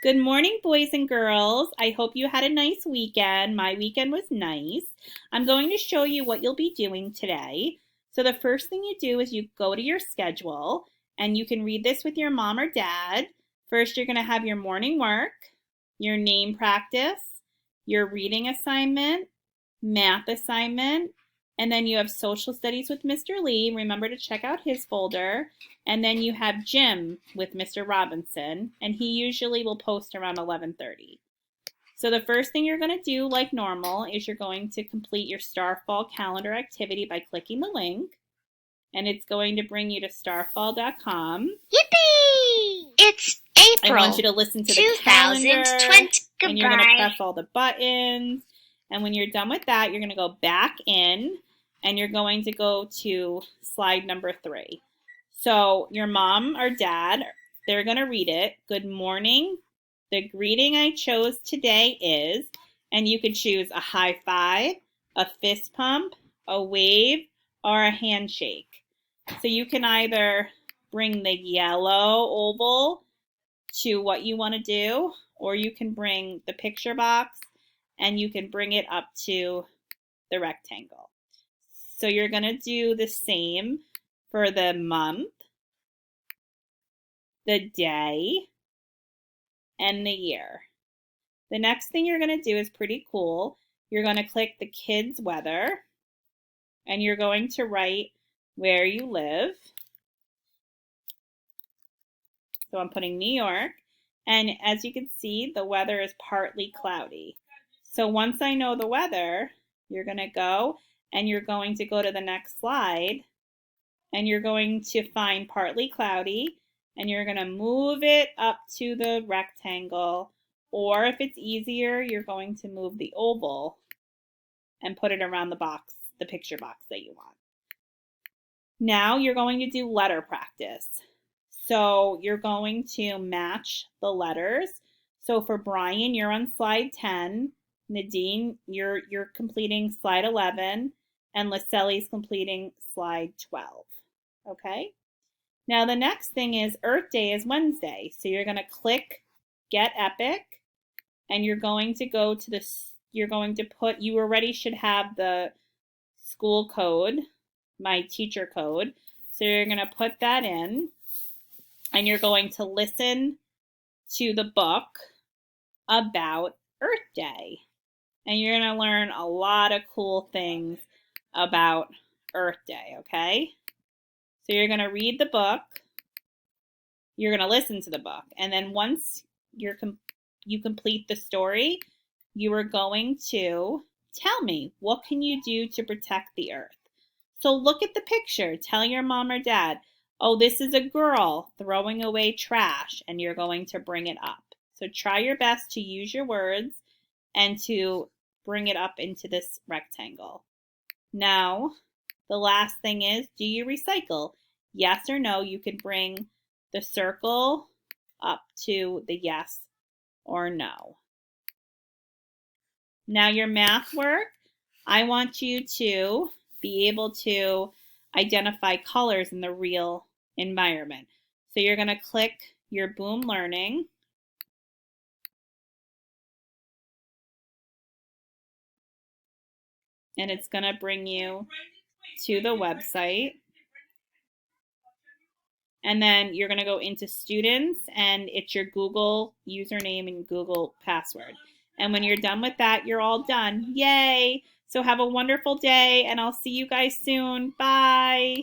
Good morning, boys and girls. I hope you had a nice weekend. My weekend was nice. I'm going to show you what you'll be doing today. So the first thing you do is you go to your schedule, and you can read this with your mom or dad. First, you're going to have your morning work, your name practice, your reading assignment, math assignment, and then you have social studies with Mr. Lee. Remember to check out his folder. And then you have gym with Mr. Robinson, and he usually will post around 11:30. So the first thing you're going to do, like normal, is you're going to complete your Starfall calendar activity by clicking the link, and it's going to bring you to starfall.com. Yippee! It's April. I want you to listen to the calendar, and you're going to press all the buttons. And when you're done with that, you're going to go back in, and you're going to go to slide number 3. So your mom or dad, they're going to read it. Good morning. The greeting I chose today is, and you could choose a high five, a fist pump, a wave, or a handshake. So you can either bring the yellow oval to what you want to do, or you can bring the picture box and you can bring it up to the rectangle. So you're going to do the same for the month, the day, and the year. The next thing you're going to do is pretty cool. You're going to click the kids' weather, and you're going to write where you live. So I'm putting New York, and as you can see, the weather is partly cloudy. So once I know the weather, you're going to go, and you're going to go to the next slide, and you're going to find partly cloudy, and you're going to move it up to the rectangle, or if it's easier, you're going to move the oval and put it around the box, the picture box that you want. Now you're going to do letter practice. So you're going to match the letters. So for Brian, you're on slide 10. Nadine, you're completing slide 11, and Lacelli's completing slide 12. Okay? Now the next thing is Earth Day is Wednesday. So you're going to click Get Epic, and you're going to go to you're going to put, you already should have the school code, my teacher code. So you're going to put that in, and you're going to listen to the book about Earth Day. And you're going to learn a lot of cool things about Earth Day, okay? So you're going to read the book, you're going to listen to the book, and then once you complete the story, you are going to tell me, what can you do to protect the earth? So look at the picture. Tell your mom or dad, oh, this is a girl throwing away trash, and you're going to bring it up. So try your best to use your words and to bring it up into this rectangle. Now, the last thing is, do you recycle? Yes or no, you can bring the circle up to the yes or no. Now your math work, I want you to be able to identify colors in the real environment. So you're going to click your Boom Learning. And it's going to bring you to the website. And then you're going to go into Students, and it's your Google username and Google password. And when you're done with that, you're all done. Yay! So have a wonderful day, and I'll see you guys soon. Bye!